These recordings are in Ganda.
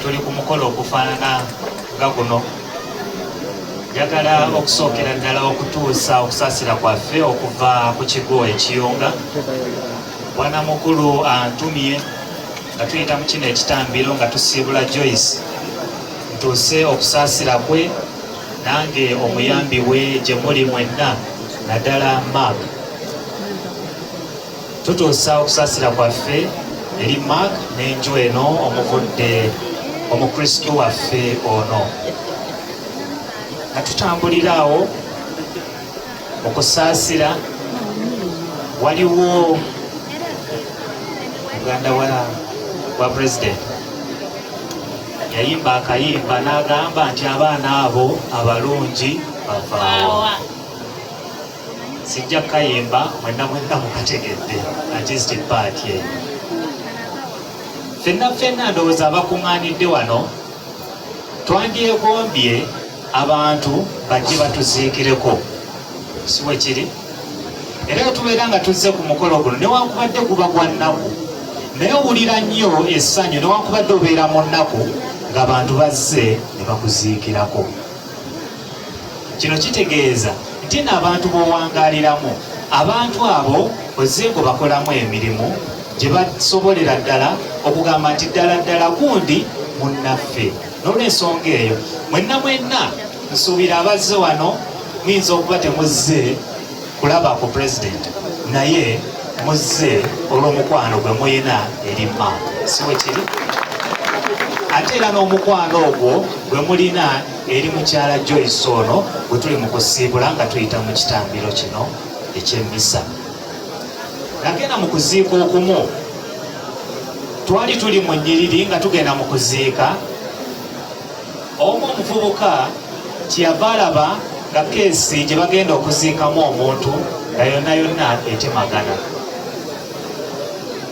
tuli ku mukolo okufaanana nga guno. Njagala okusookera ddala okutuusa okusaasira kwaffe okuva ku kigo ekiyunga. Bwana mukulu antumye nga tuyita mu kino ekitambiro nga tusiibula Joyce ntuuse okusaasira kwe nange omuyambi we gye muli mwenna naddala Mark. Tutuusa okusaasira kwaffe eri Mark n'enju eno omuvudde omukristo waffe ono. Nga tutambulira awo okusaasira waliwo muganda wa president yayimba akayimba n'agamba nti abaana abo abalungi bavaawo. Sijja kayimba mwenna mukategedde artistic part ye. Ffenna ndowooza abakuŋŋaanidde wano twandyegombye abantu bajje batuziikireko, si bwe kiri? Era tubeera nga tuzze ku mukolo guno newankubadde guba gwa nnaku, naye owulira nnyo essanyu newankubadde obeera mu nnaku ng'abantu bazze ne bakuziikirako. Kino kitegeeza nti n'abantu b'owangaaliramu, abantu abo ozze ngo bakolamu emirimu gye basobolera ddala okugamba nti ddala gundi munnaffe. N'olw'ensonga eyo mwenna nsuubira abazze wano muyinza okuba temuzze kulaba ku president, naye muzze olw'omukwano gwe muyina eri Mark, si bwe kiri? Ate era n'omukwano ogwo gwe mulina eri mukyala Joyce ono bwe tuli mu kusiibula nga tuyita mu kitambiro kino eky'emmisa. Nagenda mu kuziika okumu, twali tuli mu nnyiriri nga tugenda mu kuziika, omu omuvubuka kyeyava alaba nga keesi gye bagenda okuziikamu omuntu nga yonna etemagana.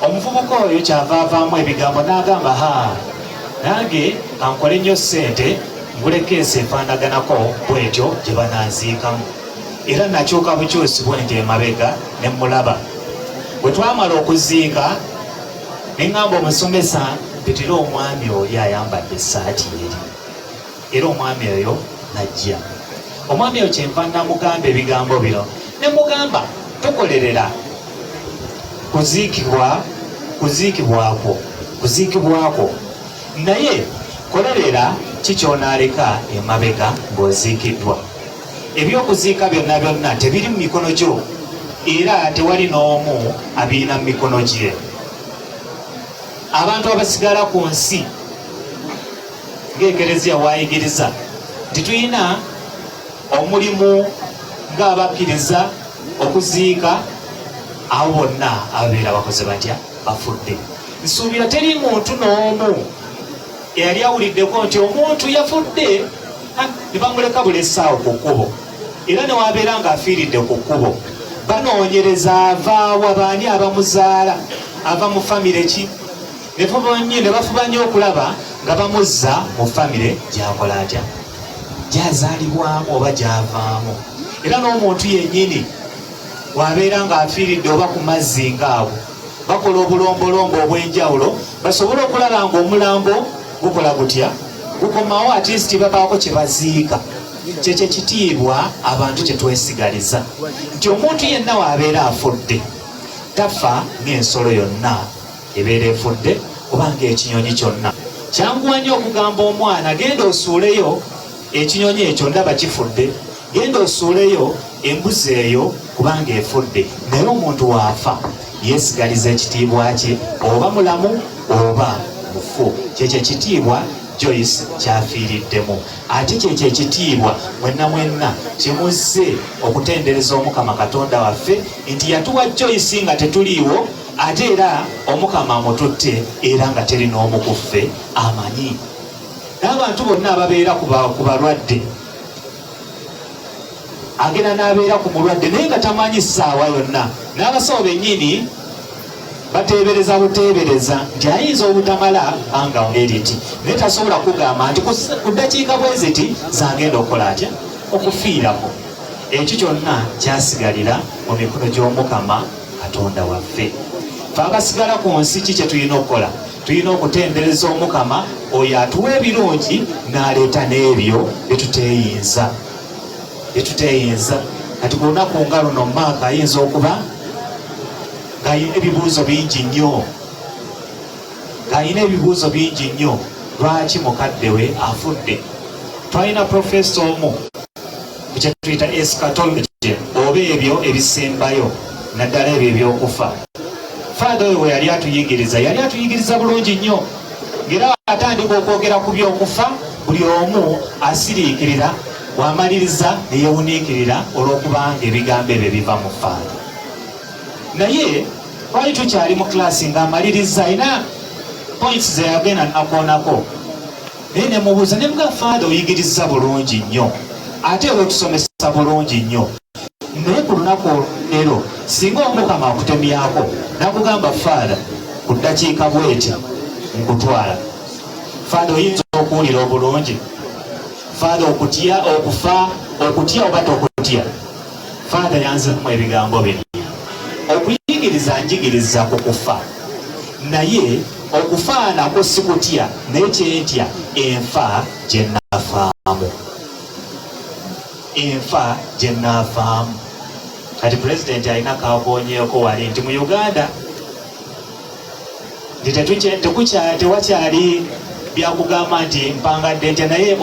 Omuvubuka oyo kyava avaamu ebigambo n'agamba, nange kankole nnyo ssente ngule keesi efaanaganako bwetyo gye bananziikamu. Era nakyuka bukyusi bwenti emabega ne mulaba. Bwe twamala okuziika ne ŋŋamba omusomesa mpitira omwami oli ayambadde essaati eri, era omwami oyo najja. Omwami oyo kyenva namugamba ebigambo bino, ne mugamba tokolerera kuziikibwako, naye kolerera kikyonaaleka emabega ng'oziikiddwa. Ebyokuziika byonna tebiri mu mikono gyo, era tewali n'omu abiina mu mikono gye. Abantu abasigala ku nsi ng'ekereziya waayigiriza nti tulina omulimu ng'abakkiriza okuziika abo bonna ababeera bakoze batya, bafudde. Nsuubira teri muntu n'omu eyali awuliddeko nti omuntu yafudde ne bamuleka buli essaawa ku kkubo, era ne wabeera ng'afiiridde ku kkubo. Banoonyereza avaawa baani abamuzaala, ava mu famire ki, ne bafuba nnyo okulaba nga bamuzza mu famire gy'akola atya, gy'azaalibwamu oba gy'avaamu. Era n'omuntu yennyini wabeera ng'afiiridde oba ku mazzi ng'ago, bakola obulombolombo obw'enjawulo basobole okulaba ng'omulambo gukola gutya, gukomawo at least babaako kye baziika. Kyekyo ekitiibwa abantu kye twesigaliza, nti omuntu yenna wabeera afudde tafa ng'ensolo yonna ebeera efudde oba ng'ekinyonyi kyonna. Kyanguwa nnyo okugamba omwana genda osuuleyo ekinyonyi ekyo ndaba kifudde, genda osuuleyo embuzi eyo kubanga efudde. Naye omuntu waafa yeesigaliza ekitiibwa kye, oba mulamu oba mufu. Kyekyo ekitiibwa Joyce kyafiiriddemu. Ate kyekyo ekitiibwa mwenna kimuzze okutendereza Omukama Katonda waffe nti yatuwa Joyce nga tetuliiwo, ate era Omukama amututte era nga teri n'omu ku ffe amanyi. N'abantu bonna ababeera ku balwadde, agenda n'abeera ku mulwadde naye nga tamanyi ssaawa yonna, n'abasawo bennyini bateebereza buteebereza nti ayinza obutamala anga ng'eriti, naye tasobola kugamba nti ku ddakiika bwe ziti zagenda okukola atya, okufiirako. Ekyo kyonna kyasigalira mu mikono gy'Omukama Katonda waffe. Ffe abasigala ku nsi ki kye tulina okukola? tulina okutendereza Omukama oyo atuwa ebirungi n'aleeta n'ebyo byetuteeyinza. Kati ku lunaku nga luno Maaka ayinza okuba ng'ayina ebibuuzo bingi nnyo, lwaki mukadde we afudde. Twalina profesa omu ku kye tuyita eschatology oba ebyo ebisembayo naddala ebyo ebyokufa. Faada oyo we yali atuyigiriza bulungi nnyo, ng'era atandika okwogera ku byokufa buli omu asiriikirira, wamaliriza ne yeewuniikirira olw'okubanga ebigambo ebyo biva mu Faada. Naye twali tukyali mu klaasi ng'amaliriza ayina points ze yagenda nakoonako, naye ne mubuuza ne muga Faada oyigiriza bulungi nnyo ate era otusomesa bulungi nnyo, naye ku lunaku leero singa Omukama akutemyako nakugamba Faada ku ddakiika bweti nkutwala, Faada oyinza okuwulira obulungi? Faada okutya oba tokutya? Faada yanzemu ebigambo bino, okuyigiriza njigiriza ku kufa, naye okufa nako sikutya, naye kyentya enfa gye nnaavaamu. Kati pulezidenti alina kakonyeeko wali nti mu Uganda tewakyali byakugamba nti mpangadde ntya, naye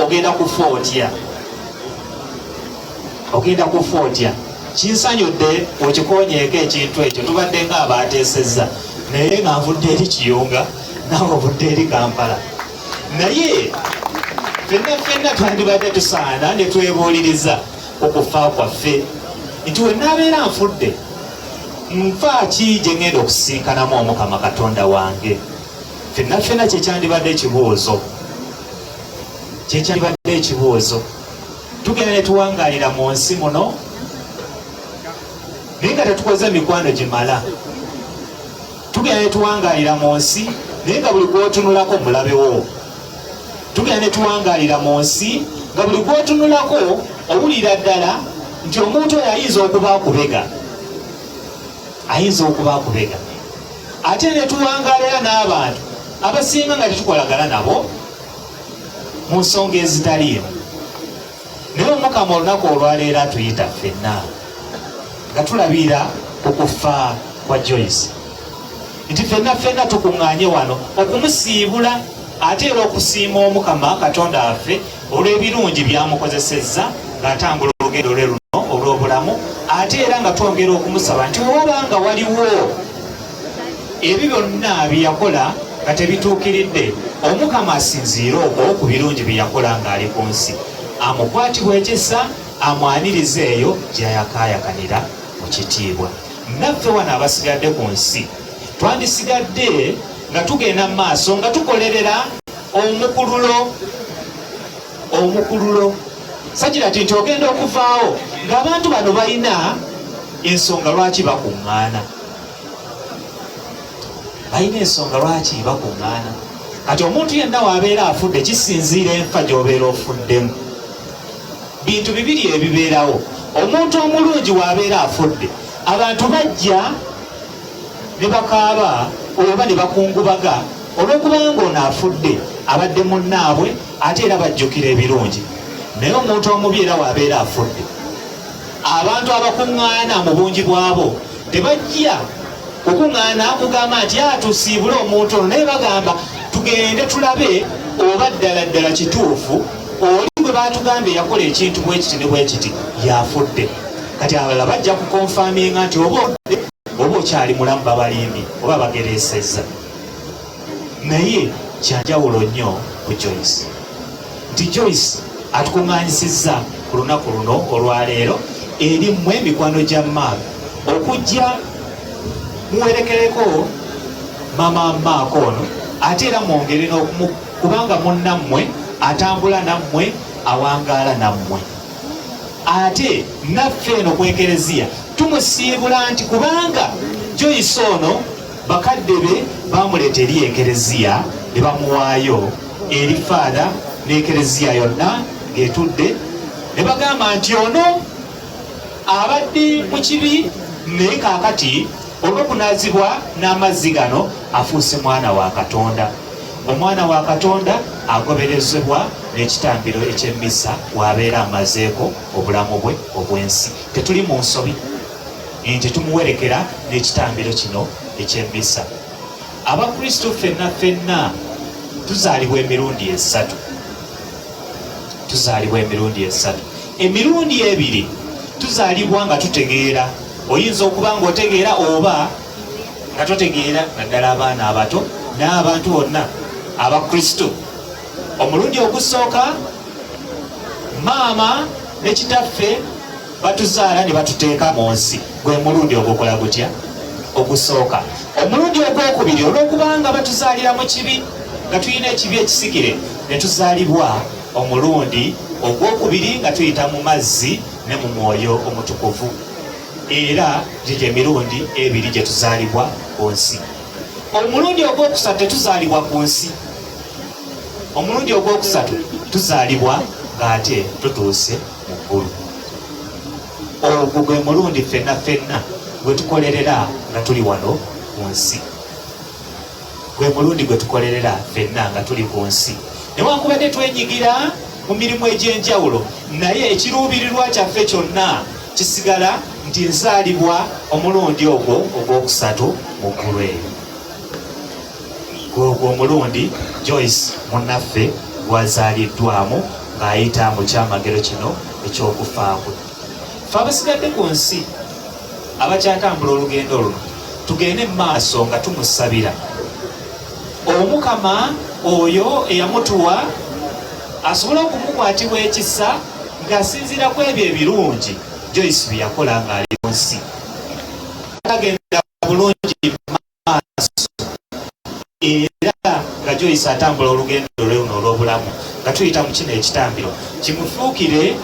ogenda kufa otya. Kinsanyudde okikonyeeko ekintu ekyo, tubadde nga abateesezza, naye nga nvudde eri Kiyunga nawe ovudde eri Kampala. Naye ffenna twandibadde tusaana ne twebuuliriza okufa kwaffe nti we naabeera nfudde nfa ki gye ngenda okusinkanamu Omukama Katonda wange. Ffenna kyekyandibadde ekibuuzo, tugenda ne tuwangaalira mu nsi muno naye nga tetukoze mikwano gimala. Tugenda ne tuwangaalira mu nsi naye nga buli gwotunulako mulabewo. Tugenda ne tuwangaalira mu nsi nga buli gwotunulako owulira ddala nti omuntu oyo ayinza okuba akubega. Ate ne tuwangaalira n'abantu abasinga nga tetukolagana nabo mu nsonga ezitaliimu. Naye Omukama olunaku olwaleero atuyita ffenna nga tulabira ku kufa kwa Joyce, nti ffenna tukuŋŋaanye wano okumusiibula ate era okusiima Omukama Katonda waffe olw'ebirungi byamukozesezza ng'atambula olugendo lwe luno olw'obulamu, ate era nga twongera okumusaba nti wabanga waliwo ebyo byonna bye yakola nga tebituukiridde, Omukama asinziire okwo ku birungi bye yakola ng'ali ku nsi, amukwatibwa ekisa, amwanirize eyo gy'ayakaayakanira mu kitiibwa. Naffe wano abasigadde ku nsi twandisigadde nga tugenda mu maaso nga tukolerera omukululo. Sakira nti ogenda okuvaawo ng'abantu bano balina ensonga lwaki bakuŋŋaana. Kati omuntu yenna w'abeera afudde kisinziira enfa gy'obeera ofuddemu. Bintu bibiri ebibeerawo. Omuntu omulungi w'abeera afudde, abantu bajja ne bakaaba oba ne bakungubaga olw'okubanga ono afudde abadde munnaabwe ate era bajjukira ebirungi. Naye omuntu omubi era w'abeera afudde, abantu abakuŋŋaana mu bungi bwabo tebajja kukuŋŋaana kugamba nti tusiibule omuntu ono, naye bagamba tugende tulabe oba ddala kituufu oli gwe baatugambye yakola ekintu bwekiti ne bwekiti yafudde. Kati abalala bajja kukonfaminga nti oba okyali mulamu babalimbi oba bagereesezza. Naye kyanjawulo nnyo ku Joyce, nti Joyce atukuŋŋaanyisizza ku lunaku luno olwaleero eri mmwe emikwano gya Maaka okujja muwerekereko mama Maaka ono, ate era mwongere kubanga munnammwe atambula nammwe, awangaala nammwe. Ate naffe eno ku Ekereziya tumusiibula nti kubanga Joyce ono bakadde be bamuleeta eri Ekereziya ne bamuwaayo eri Faada n'Ekereziya yonna ng'etudde, ne bagamba nti ono abadde mu kibi, naye kaakati olw'okunaazibwa n'amazzi gano afuuse mwana wa Katonda. Omwana wa Katonda agoberezebwa n'ekitambiro eky'emmisa bw'abeera amazeeko obulamu bwe obw'ensi. Tetuli mu nsobi nti tumuwerekera n'ekitambiro kino eky'emmisa. Abakristo ffenna tuzaalibwa emirundi esatu. Emirundi ebiri tuzaalibwa nga tutegeera. Oyinza okuba ng'otegeera oba nga totegeera, naddala abaana abato n'abantu bonna abakristo. Omulundi ogusooka maama ne kitaffe batuzaala ne batuteeka mu nsi. Gwe mulundi ogukola gutya ogusooka. Omulundi ogwokubiri olw'okubanga batuzaalira mu kibi nga tulina ekibi ekisigire, ne tuzaalibwa omulundi ogwokubiri nga tuyita mu mazzi ne mu mwoyo omutukuvu. Era gye emirundi ebiri gye tuzaalibwa ku nsi. Omulundi ogwokusatu tetuzaalibwa ku nsi. Omulundi ogwokusatu tuzaalibwa ng'ate tutuuse mu ggulu. Ogwo gwe mulundi ffenna gwe tukolerera nga tuli wano ku nsi. Gwe mulundi gwe tukolerera ffenna nga tuli ku nsi. Newankubadde twenyigira mu mirimu egy'enjawulo, naye ekiruubirirwa kyaffe kyonna kisigala nti nzaalibwa omulundi ogwo ogwokusatu mu ggulu eyo. Gwogwo omulundi Joyce munnaffe gwazaaliddwamu ng'ayita mu kyamagero kino eky'okufaako. Ffe abasigadde ku nsi abakyatambula olugendo luno, tugende mu maaso nga tumusabira Omukama oyo eyamutuwa asobole okumukwatibwa ekisa ng'asinziira ku ebyo ebirungi Joyce bye yakola ng'ali mu nsi. Agenda bulungi maaso era nga Joyce atambula olugendo lwe luno olw'obulamu nga tuyita mu kino ekitambiro kimufuukire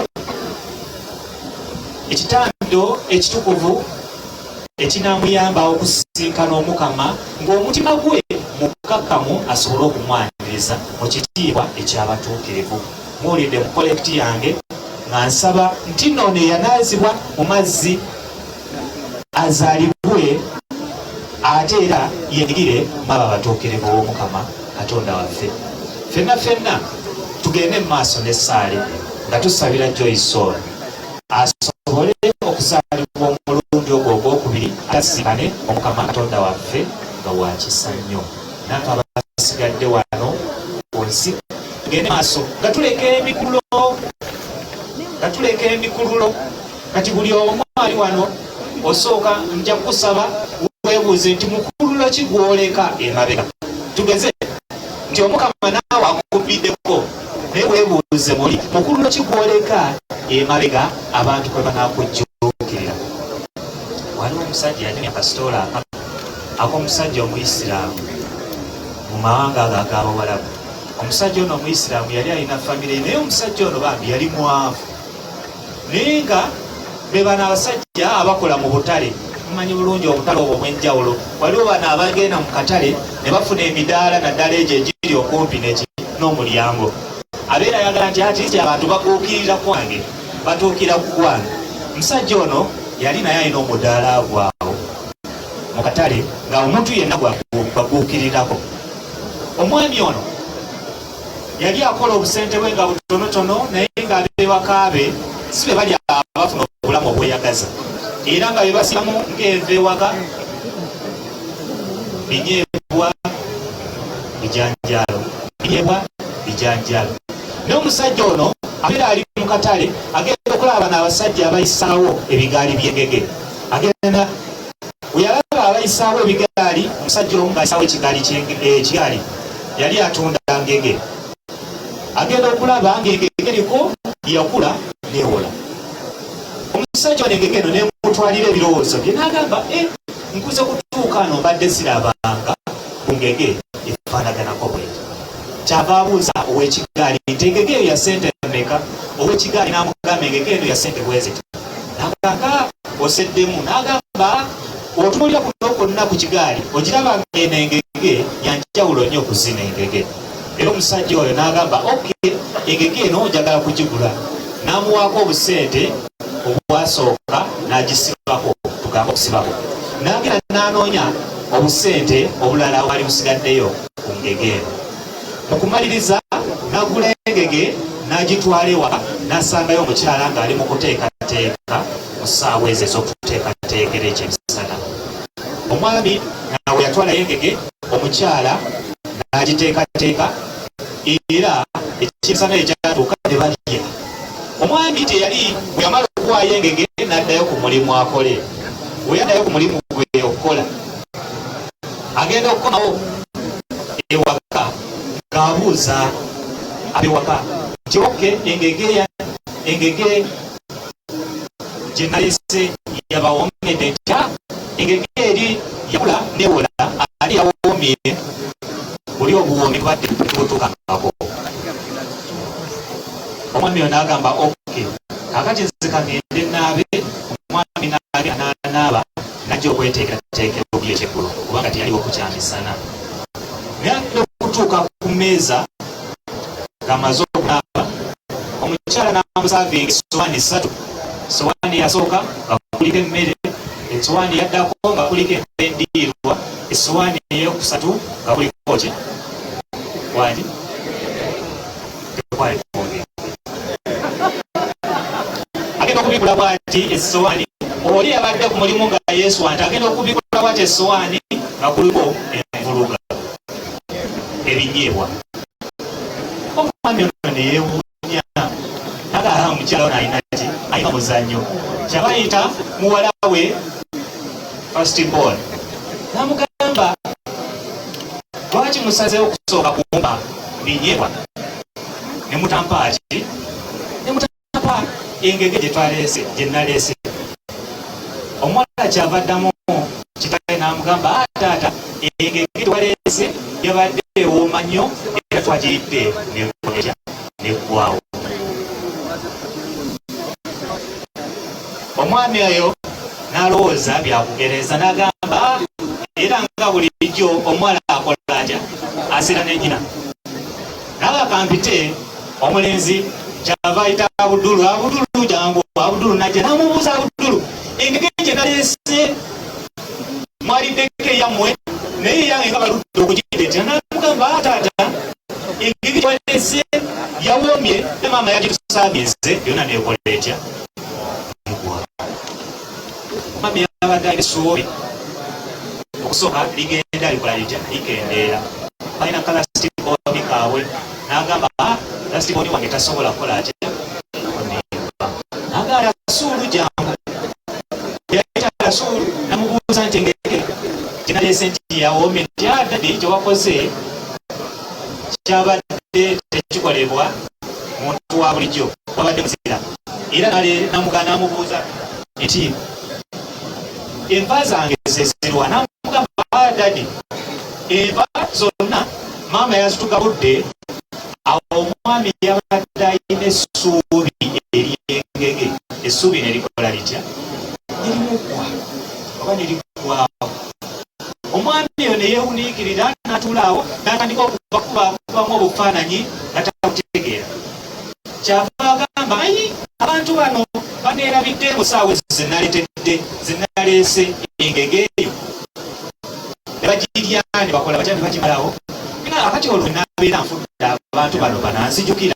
ekitambiro ekitukuvu ekinamuyamba okusisinkana Omukama ng'omutima gwe mukakkamu asobole okumwaniriza mu kitiibwa eky'abatuukirivu. Muwulidde mu kolekiti yange nga nsaba nti noono eyanaazibwa mu mazzi azaalibwe ate era yenyigire maba abatuukirivu b'Omukama Katonda waffe. Ffenna tugende mu maaso n'essaale nga tusabira Joyce ono asobole okuzaalibwa omulundi ogwo ogwokubiri atasinkane Omukama Katonda waffe nga wa kisa nnyo. Naffe abasigadde wano ku nsi tugende maaso nga tuleka emikululo kati buli omu ali wano osooka nja kusaba weebuuze nti mukululo ki gwoleka emabega. Tugeze nti Omukama naawe akubiddeko naye weebuuze muli mukululo ki gwoleka emabega abantu kwe banaakujjuukirira. Waliwo omusajja yalina akasitoola ak'omusajja Omuyisiraamu mu mawanga ago ag'Abawalabu. Omusajja ono Omuyisiraamu yali alina famire naye omusajja ono bambi yali mwavu naye nga be bano abasajja abakola mu butale. Mumanyi bulungi obutale obwo obw'enjawulo. Waliwo bano abagenda mu katale ne bafuna emidaala naddala egyo egiri okumpi n'omulyango. Abeera ayagala nti ati abantu baguukirira kwange batuukira ku kwange. Omusajja ono yali naye alina omudaala gwawo mu katale nga omuntu yenna gwaguukirirako. Omwami ono yali akola obusente bwe nga butonotono naye ng'abewaka be si be bali abafuna obulamu obweyagaza era nga bebasibamu ng'enva ewaka binyeebwa bijanjaalo. Naye omusajja ono abeera ali mu katale agenda okulaba n'abasajja abayisaawo ebigaali by'engege. Agenda weyalaba abayisaawo ebigaali, omusajja omu ng'ayisaawo ekigaali yali atunda ngege. Agenda okulaba ng'engege eriko yakula neewola. Omusajja ono engege eno nemutwalira ebirowoozo bye n'agamba nkuze kutuuka ano mbadde sirabanga ku ngege efaanaganako bweti. Kyava abuuza ow'ekigaali nti engege eyo ya ssente mmeka? Ow'ekigaali n'amugamba engege eno ya ssente bweziti. N'agamba oseddemu. N'agamba otunuulira kuno kwonna ku kigaali ogiraba eno engege yanjawulo nnyo okuzina engege. Era omusajja oyo n'agamba engege eno njagala kugigula. N'amuwaako obusente obwasooka n'agisibako, tugamba okusibako. N'agenda n'anoonya obusente obulala bwali busigaddeyo ku ngege eno. Mu kumaliriza n'agula engege n'agitwala ewaka n'asangayo omukyala ng'ali mu kuteekateeka mu ssaawa ezo ez'okuteekateekera ekyemisana. Omwami nawe yatwalayo engege, omukyala n'agiteekateeka era ekyemisana ekyatuuka ne balya. Omwami teyali bwe yamala okuwaayo engege n'addayo ku mulimu akole. Bwe yaddayo ku mulimu gwe okukola agenda okukomawo ewaka ng'abuuza ab'ewaka nti oke engege gye nalese yabawoomedde ntya? Engege eri yakula newola ali yawoomye buli obuwoomi bwadde butuukangako. Omwami oyo n'agamba oke kakati nze kagende naabe. Omwami n'anaaba najja okweteekerateekera okulya ekyeggulo kubanga teyaliwo kukyamisana. Naye okutuuka ku mmeeza ng'amaze okunaaba, omukyala n'amusaavinga essowaani 3. Essowaani eyasooka nga kuliko emmere, essowaani eyaddako nga kuliko endiirwa, essowaani eyokusatu nga kuliko ki wani tekwali kwogera. Agenda okubikula bw'ati essowaani, oli yabadde ku mulimu nga Yesu anti agenda okubikula bw'ati essowaani nga kuliko envuluga ebinyeebwa. Omwami ono ne yeewuunya n'agamba omukyala ono alina ki? Alina muzannyo. Kyabayita muwala we first born. N'amugamba lwaki musazeewo okusooka kumpa binyeebwa ne mutampa ki? Ne mutampa engege gye naleese. Omwana kyava addamu kitaawe n'amugamba taata engege twaleese yabadde ewooma nnyo era twagiyidde nekoletya neggwawo. Omwami oyo n'alowooza byakugereeza n'agamba era nga bulijjo omuwala akola atya? Asira ne nnyina. N'abakampite omulenzi kyava ayita Abudulu. Abudulu jangu. Abudulu najja n'amubuuza Abudulu, engege gye naleese mwaliddeko eyammwe naye yange nga baludde okugireetera? N'amugamba taata engege twaleese yawoomye ne maama yagitusaabinze yonna neekola etya? Omwami yabadde alina essuubi okusooka ligenda likola litya? Likendeera. Balina kalasitikooni kaabwe n'agamba lasitikooni wange tasobola kukola atya? N'agamba Rasuulu jangu. Yayita Rasuulu n'amubuuza nti engege gye naleese nti yawoomye nti dadi kye wakoze kyabadde tekikolebwa muntu wa bulijjo, wabadde muzira. Era n'amubuuza nti enva zange zezirwa? N'amugamba dadi enva zonna maama yazitugabudde. Awo omwami yabadde alina essuubi ery'engege. Essuubi ne likola litya? Nerimugwa oba ne liggwaawo. Omwami oyo ne yeewuniikirira n'atuula awo n'atandika okubakubamu obufaananyi nga tabutegeera. Kyava agamba ayi abantu bano baneerabidde mu ssaawa ezo ze naleetedde ze naleese engege eyo ne bagirya ne bakola batya ne bagimalawo. Akati olwo n'abeera nfudde abantu bano bananzijukira.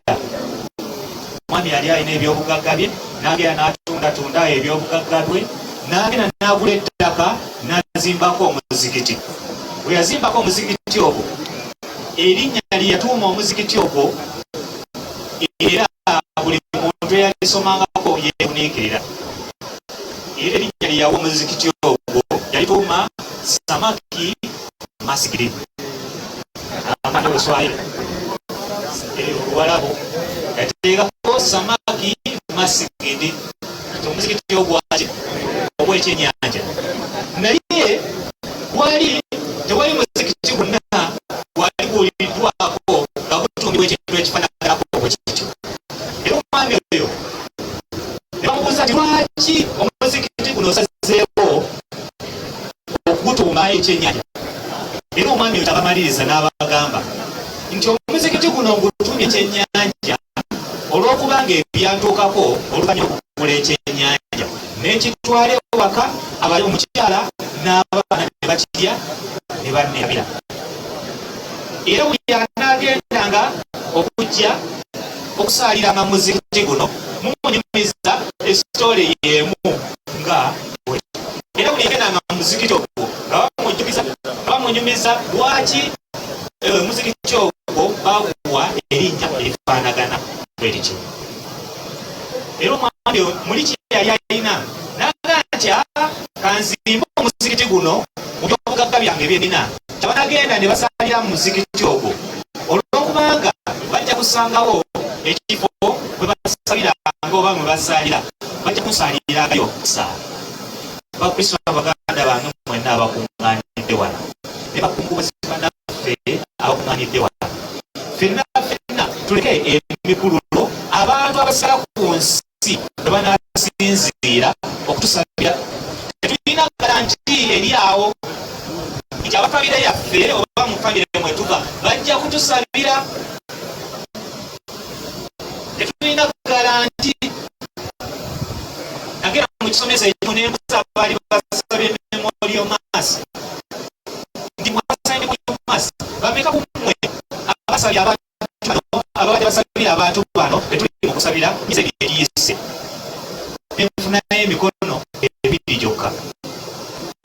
Omwami yali alina ebyobugagga bye n'agenda n'atundatunda ebyobugagga bwe n'agenda n'agula ettaka n'azimbako omuzikiti. Bwe yazimbako omuzikiti ogwo erinnya lye yatuuma omuzikiti ogwo era buli muntu eyalisomangako yeewuniikirira. Era erinnya lye yawa omuzikiti ogwo yalituuma Samaki Masigiri. Amanda w'Eswahili Oluwalabu yateekako Samaki Masigiri omuzikiti ogwaki ogw'ekyennyanja. Naye gwali tewali muzikiti gwonna gwali guwuliddwako nga gutuumibwa ekintu ekifaananako bwe kityo. Era omwami oyo ne bamubuuza nti lwaki omuzikiti guno osazeewo okugutuuma ekyennyanja? Era omwami oyo tabamaliriza n'abagamba nti omuzikiti guno ngutumye ekyennyanja olw'okubanga ebyantuukako oluvanyuma okugula ekyennyanja n'ekitwala ewaka abali omukyala n'abaana ne bakirya ne banebira era buli anaagendanga okujja okusaaliranga muzikiti guno mumunyumiza esitole yemu nga era buli yagendanga muzikiti ogwo bamunyumiza lwaki muzikiti ogwo baguwa erinnya erifaanagana bwerityo. Era omwami muli kye yali alina n'agamba nti kanzimba omuzikiti guno mu byobugagga byange byenina abanagenda ne basaalira mu muzikiti ogwo olw'okubanga bajja kusangawo ekifo bwe basabiranga oba mwe basaalira bajja kusaalirirayo saala. Bakristo abaganda bange mwenna abakuŋŋaanidde wano ne bakungubaziba naffe abakuŋŋaanidde wano ffenna tuleke emikululo abantu abasala ku nsi bwe banaasinziira okutusabira tetulina garanti eri awo nti abafamire yaffe oba mu famire mwetuva bajja kutusabira. Tetulina garanti. Nagera mu kisomesa ekyo nembuza abaali basabye memorial mass nti mwasabye memorial mass bameka ku mmwe abasabye abantu bano ababadde basabira abantu bano betuli mu kusabira mize eriyise enfunayo emikono ebiri gyokka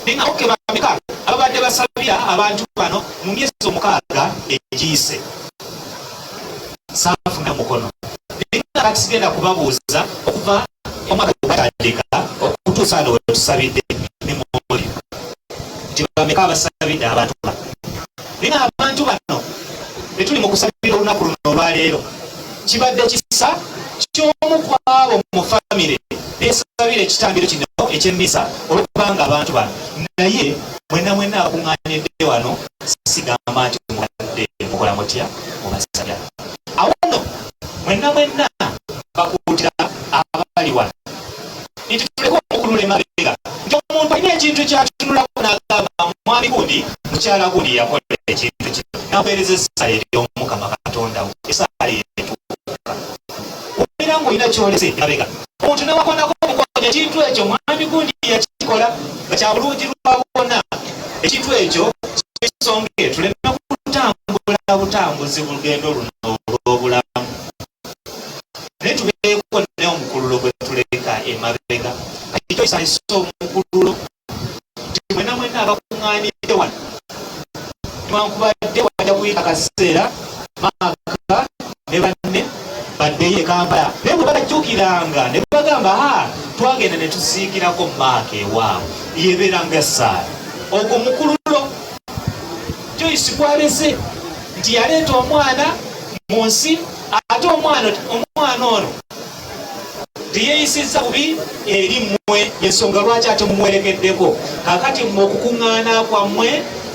naye nga oke bameka ababadde basabira abantu bano mu myezi 6 egiyise saafuna mukono naye nga kati sigenda kubabuuza okuva omwaka gwatandika okutuusa ano wetusabidde memorial nti bameka abasabidde abantu bano naye nga abantu bano betuli mu kusabira olunaku luno olwaleero kibadde kisa ky'omu ku abo mu famire neesabira ekitambiro kino eky'emmisa olwokubanga abantu bano naye mwenna akuŋŋaanidde wano sigamba nti mubadde mukola mutya mubasabira awo nno mwenna bakuutira abali wano nti tuleke omukulula emabega nti omuntu alina ekintu kyatunulako n'agamba mwami gundi mukyala gundi yakola ekintu kino naweereza essaala ery'omukama katonda we essaala yetuuka obeera ng'olina kyolese emabega omuntu newakonako omukonya ekintu ekyo mwami gundi yakikola nga kya bulungi lwa bwonna ekintu ekyo kyekisonga tuleme kutambula butambuzi bulugendo luno olw'obulamu naye tubeeko ne omukululo gwe tuleka emabega kati kyoyisanisa omukululo nti mwenna abakuŋŋaanidde wano newankubadde wajja kuyita akaseera maaka ne banne baddeyo e Kampala naye bwe bajjukiranga ne bagamba twagenda ne tusiikirako maaka ewaabwe yebeeranga essaala ogwo mukululo Joyce gwalese nti yaleeta omwana mu nsi ate omwana ono teyeeyisizza bubi eri mmwe ensonga lwaki ate mumwerekeddeko kakati mmwe okukuŋŋaana kwammwe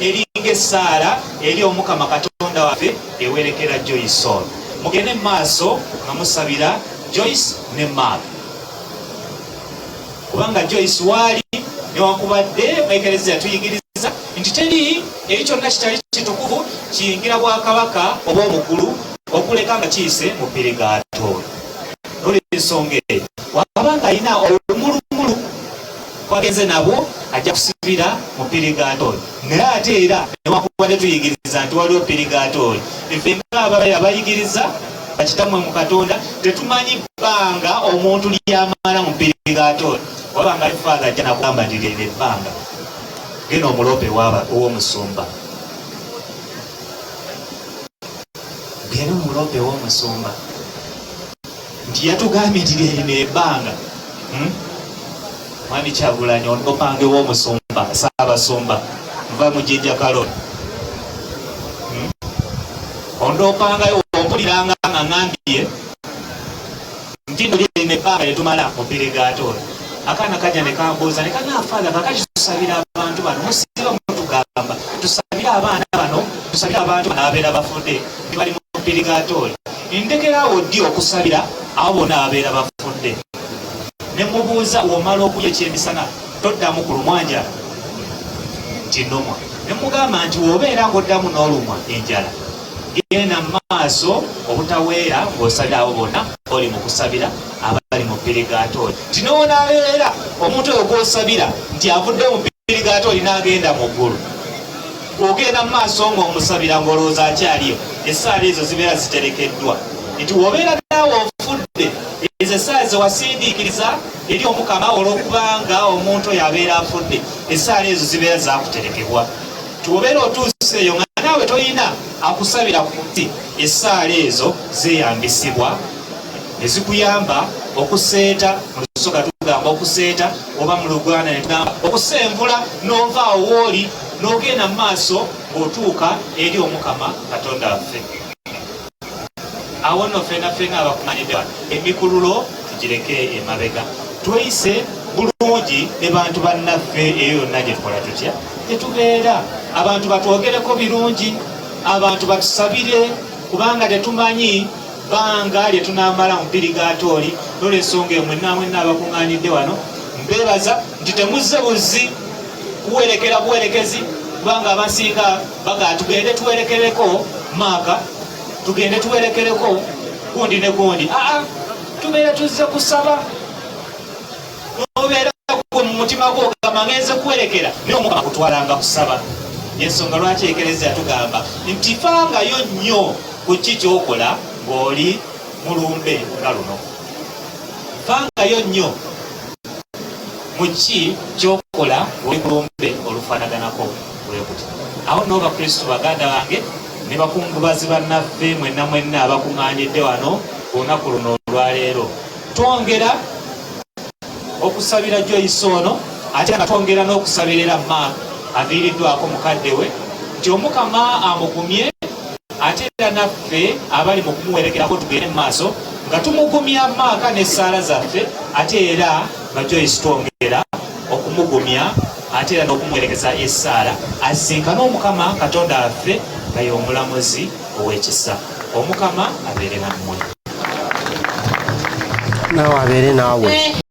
eringa essaala eri omukama katonda waffe ewerekera Joyce ono mugende mu maaso nga musabira Joyce ne Mark kubanga Joyce waali newankubadde mwekereza tuyigiriza nti teri eri kyonna kitali kitukuvu kiyingira bwakabaka oba omukulu okuleka nga kiyise mu pirigaatori olw'ensonga eyo wabanga alina olumulumulu kwagenze nabo ajja kusibira mu pirigaatori naye ate era newankubadde tuyigiriza nti waliwo pirigaatori ffe ng'ababeera bayigiriza bakitammwe mu Katonda tetumanyi bbanga omuntu lyamala mu pirigaatori wabanga alifaaga ajja nakugamba nti lyeryo ebbanga gena omulope ow'omusumba gena omulope ow'omusumba nti yatugambye nti lyerino ebbanga mwami Kyagulanyi ondopange w'omusumba Saabasumba nva mu Jjinja Kaloni ondopangayo ompuliranga nga ŋŋambye nti no lyerino ebbanga lyetumala mu pirigaatori akaana kajja ne kambuuza ne kagafaaga kakati tusabira abantu bano musiba mutugamba tusabire abaana bano tusabire abantu bano ababeera bafudde nti bali mu pirigaatori ndekerawo ddi okusabira abo bonna ababeera bafudde ne mubuuza womala okulya ekyemisana toddamu ku lumwanja nti nomwa ne mugamba nti wobeera ng'oddamu n'olumwa enjala genda mu maaso obutaweera ng'osabira abo bonna oli mu kusabira abali mu pirigaatori nti n'onaabeera omuntu oyo gw'osabira nti avudde mu pirigato olinaagenda mu ggulu ogenda mu maaso ng'omusabira ng'olowooza akyaliyo essaala ezo zibeera ziterekeddwa nti wobeera naawe ofudde ezo essaala zewasindiikiriza eri omukama olw'okubanga omuntu oyo abeera afudde essaala ezo zibeera zakuterekebwa tiwobeera otuuseeyo nga naawe toyina akusabira ku muti essaala ezo zeeyambisibwa ezikuyamba okuseeta mu lusoga tugamba okuseeta oba mu Luganda ne tugamba okusenvula n'ovaawo wooli n'ogenda mu maaso ng'otuuka eri omukama Katonda waffe. Awo nno ffenna abakumanyidde emikululo tugireke emabega tweyise bulungi ne bantu bannaffe eyo yonna gye tukola tutya tetubeera abantu batwogereko birungi abantu batusabire kubanga tetumanyi banga lye tunamala mu pirigaatooli n'olwensonga mwenna abakuŋŋaanidde wano mbeebaza nti temuzze buzzi kuwerekera buwerekezi kubanga abasinga baga tugende tuwerekereko maaka tugende tuwerekereko gundi ne gundi tubeere tuzze kusaba nobeera gwe mu mutima gwo gamba ngenze kuwerekera naye omukama kutwalanga kusaba yensonga lwaki ekereziya tugamba nti fangayo nnyo ku ki kyokola ng'oli mulumbe nga luno fangayo nnyo mu ki kyokola ng'oli mulumbe olufaanaganako bwekuti. Awo nno bakristu baganda bange ne bakungubazi bannaffe mwenna abakuŋŋaanidde wano ku lunaku luno olwaleero twongera okusabira Joyce ono ate nga twongera n'okusabira era Mark aviiriddwako mukadde we nti omukama amugumye ate era naffe abali mu kumuwerekerako tugende mu maaso nga tumugumya Mark n'essaala zaffe ate era nga Joyce twongera okumugumya ate era n'okumuwerekeza essaala asinkane omukama Katonda waffe nga ye omulamuzi ow'ekisa. Omukama abeere nammwe. Naawe abeere naawe.